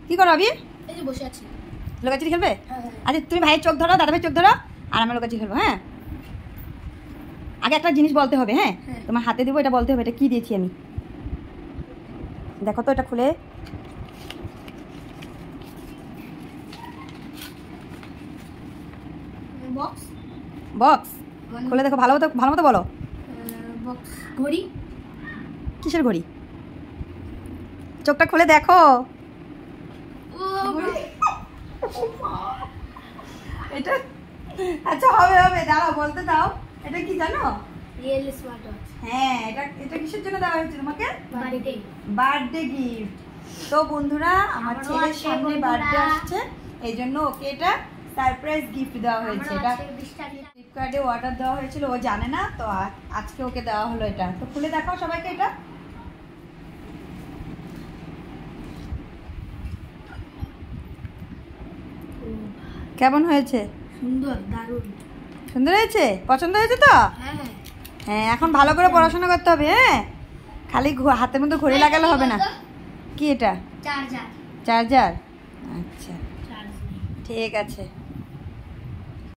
কি করো আবির? এই যে বসে আছি। লুকাচুরি খেলবে? আচ্ছা তুমি ভাইয়ের চোখ ধরো, দাদা ভাই চোখ ধরো, আর আমরা লুকাচুরি খেলবো। হ্যাঁ আগে একটা জিনিস বলতে হবে। হ্যাঁ তোমার হাতে দেবো, এটা বলতে হবে এটা কি দিয়েছি আমি। দেখো তো এটা খুলে। বক্স বক্স খুলে দেখো, ভালো মতো বলো। বক্স ঘড়ি। কিসের ঘড়ি? চোখটা খুলে দেখো। এটা আচ্ছা হবে দাঁড়াও বলতে দাও। এটা কি জানো? Real smart watch. হ্যাঁ এটা কিসের জন্য দেওয়া হয়েছে তোমাকে? Birthday gift. তো বন্ধুরা আমার ছেলের সামনে বার্থডে আসছে, এই জন্য ওকে এটা সারপ্রাইজ গিফট দেওয়া হয়েছে। এটা ফ্লিপকার্টে অর্ডার দেওয়া হয়েছিল, ও জানে না, তো আজকে ওকে দেওয়া হলো এটা। তো খুলে দেখাও সবাইকে এটা। কেমন হয়েছে? সুন্দর, দারুণ সুন্দর হয়েছে? পছন্দ হয়েছে তো? হ্যাঁ এখন ভালো করে পড়াশোনা করতে হবে। হ্যাঁ খালি হাতের মধ্যে ঘড়ি লাগালে হবে না। কি এটা? চার্জার। চার্জার? আচ্ছা ঠিক আছে।